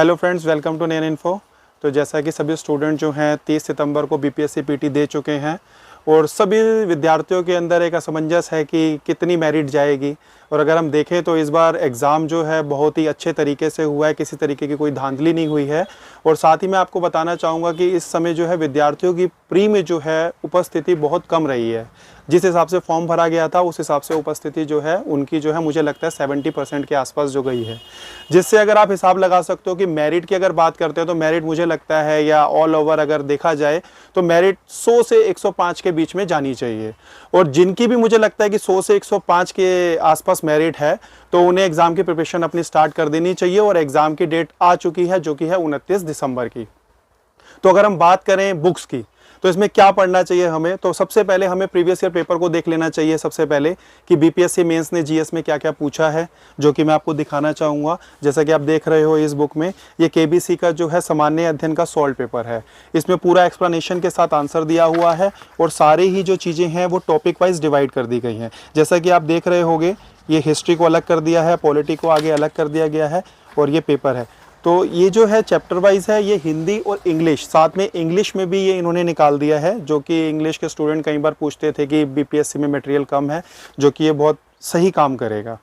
Hello friends, welcome to Nain info. तो जैसा कि सभी स्टूडेंट जो हैं 30 सितंबर को बीपीएससी पीटी दे चुके हैं और सभी विद्यार्थियों के अंदर एक असमंजस है कि कितनी मेरिट जाएगी। और अगर हम देखें तो इस बार एग्ज़ाम जो है बहुत ही अच्छे तरीके से हुआ है, किसी तरीके की कोई धांधली नहीं हुई है। और साथ ही मैं आपको बताना चाहूँगा कि इस समय जो है विद्यार्थियों की प्री में जो है उपस्थिति बहुत कम रही है। जिस हिसाब से फॉर्म भरा गया था उस हिसाब से उपस्थिति जो है उनकी जो है मुझे लगता है 70% के आसपास जो गई है, जिससे अगर आप हिसाब लगा सकते हो कि मेरिट की अगर बात करते हैं तो मेरिट मुझे लगता है या ऑल ओवर अगर देखा जाए तो मेरिट 100 से 105 के बीच में जानी चाहिए। और जिनकी भी मुझे लगता है कि 100 से 105 के आसपास मेरिट है तो उन्हें एग्ज़ाम की प्रिपरेशन अपनी स्टार्ट कर देनी चाहिए। और एग्ज़ाम की डेट आ चुकी है जो कि है 29 दिसंबर की। तो अगर हम बात करें बुक्स की तो इसमें क्या पढ़ना चाहिए हमें, तो सबसे पहले हमें प्रीवियस ईयर पेपर को देख लेना चाहिए सबसे पहले कि बीपीएससी मेंस ने जीएस में क्या क्या पूछा है, जो कि मैं आपको दिखाना चाहूँगा। जैसा कि आप देख रहे हो इस बुक में, ये केबीसी का जो है सामान्य अध्ययन का सॉल्व पेपर है। इसमें पूरा एक्सप्लेनेशन के साथ आंसर दिया हुआ है और सारी ही जो चीज़ें हैं वो टॉपिक वाइज डिवाइड कर दी गई हैं। जैसा कि आप देख रहे होंगे, ये हिस्ट्री को अलग कर दिया है, पॉलिटी को आगे अलग कर दिया गया है और ये पेपर है। तो ये जो है चैप्टर वाइज है, ये हिंदी और इंग्लिश, साथ में इंग्लिश में भी ये इन्होंने निकाल दिया है, जो कि इंग्लिश के स्टूडेंट कई बार पूछते थे कि बीपीएससी में मटेरियल कम है, जो कि ये बहुत सही काम करेगा।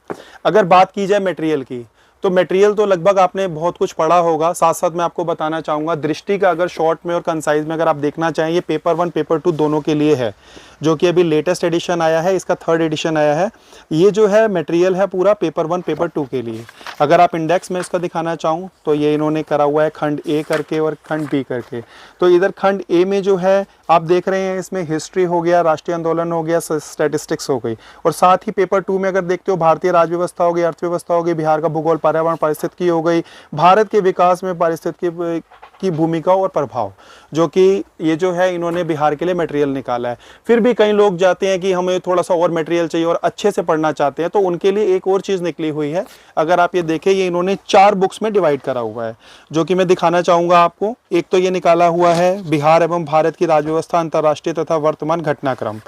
अगर बात की जाए मटेरियल की तो मटेरियल तो लगभग आपने बहुत कुछ पढ़ा होगा। साथ साथ मैं आपको बताना चाहूँगा दृष्टि का अगर शॉर्ट में और कंसाइज में अगर आप देखना चाहें, ये पेपर 1 पेपर 2 दोनों के लिए है, जो कि अभी लेटेस्ट एडिशन आया है, इसका 3rd एडिशन आया है। ये जो है मटेरियल है पूरा पेपर 1 पेपर 2 के लिए। अगर आप इंडेक्स में इसका दिखाना चाहूँ तो ये इन्होंने करा हुआ है खंड ए करके और खंड बी करके। तो इधर खंड ए में जो है आप देख रहे हैं, इसमें हिस्ट्री हो गया, राष्ट्रीय आंदोलन हो गया, स्टैटिस्टिक्स हो गई। और साथ ही पेपर 2 में अगर देखते हो भारतीय राज्य व्यवस्था हो गई, अर्थव्यवस्था हो गई, बिहार का भूगोल, पर्यावरण, पारिस्थितिकी हो गई, भारत के विकास में पारिस्थितिकी की भूमिका और प्रभाव, जो कि ये जो है इन्होंने बिहार के लिए मटेरियल निकाला है। फिर भी कई लोग जाते हैं कि हमें थोड़ा सा और मटेरियल चाहिए और अच्छे से पढ़ना चाहते हैं, तो उनके लिए एक और चीज़ निकली हुई है। अगर आप ये देखें, ये इन्होंने 4 बुक्स में डिवाइड करा हुआ है, जो कि मैं दिखाना चाहूँगा आपको। एक तो ये निकाला हुआ है बिहार एवं भारत की राज्य व्यवस्था, अंतर्राष्ट्रीय तथा वर्तमान घटनाक्रम।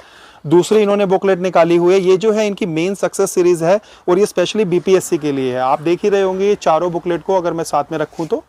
दूसरी इन्होंने बुकलेट निकाली हुई है, ये जो है इनकी मेन सक्सेस सीरीज है और ये स्पेशली बीपीएससी के लिए है। आप देख ही रहे होंगे ये चारों बुकलेट को अगर मैं साथ में रखूं तो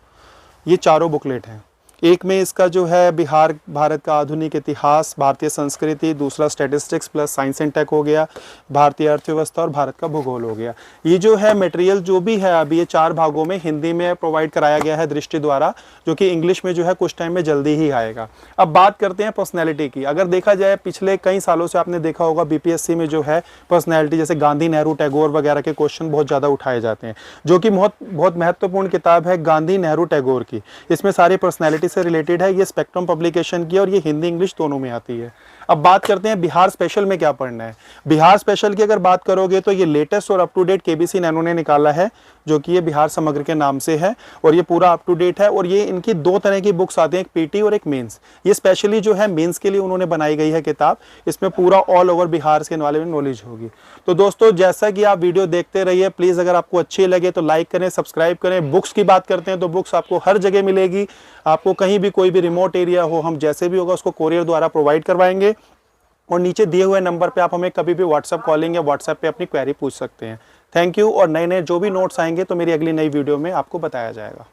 ये चारों बुकलेट हैं। एक में इसका जो है बिहार भारत का आधुनिक इतिहास, भारतीय संस्कृति, दूसरा statistics plus science and tech हो गया, भारतीय अर्थव्यवस्था और भारत का भूगोल हो गया। ये जो है मटेरियल जो भी है अभी ये 4 भागों में हिंदी में प्रोवाइड कराया गया है दृष्टि द्वारा, जो कि इंग्लिश में जो है कुछ टाइम में जल्दी ही आएगा। अब बात करते हैं पर्सनैलिटी की। अगर देखा जाए पिछले कई सालों से आपने देखा होगा बीपीएससी में जो है पर्सनैलिटी, जैसे गांधी, नेहरू, टैगोर वगैरह के क्वेश्चन बहुत ज़्यादा उठाए जाते हैं, जो कि बहुत महत्वपूर्ण किताब है गांधी, नेहरू, टैगोर की। इसमें सारी पर्सनैलिटी से रिलेटेड है। ये स्पेक्ट्रम पब्लिकेशन की और ये हिंदी इंग्लिश दोनों में आती है। अब बात करते हैं बिहार स्पेशल में क्या पढ़ना है। बिहार स्पेशल की अगर बात करोगे तो ये लेटेस्ट और up to date KBC nano ने निकाला है, जो कि ये बिहार समग्र के नाम से है और ये पूरा अप टू डेट है। और ये इनकी 2 तरह की बुक्स आती हैं, एक पीटी और एक मेंस। ये स्पेशली जो है मेंस के लिए उन्होंने बनाई गई है किताब। इसमें पूरा ऑल ओवर बिहार के वाले में नॉलेज होगी। तो दोस्तों, जैसा कि आप वीडियो देखते रहिए, प्लीज़ अगर आपको अच्छी लगे तो लाइक करें, सब्सक्राइब करें। बुक्स की बात करते हैं तो बुक्स आपको हर जगह मिलेगी। आपको कहीं भी कोई भी रिमोट एरिया हो, हम जैसे भी होगा उसको कोरियर द्वारा प्रोवाइड करवाएंगे। और नीचे दिए हुए नंबर पे आप हमें कभी भी व्हाट्सएप कॉलिंग या व्हाट्सएप पे अपनी क्वेरी पूछ सकते हैं। Thank you. और नए नए जो भी नोट्स आएंगे तो मेरी अगली नई वीडियो में आपको बताया जाएगा।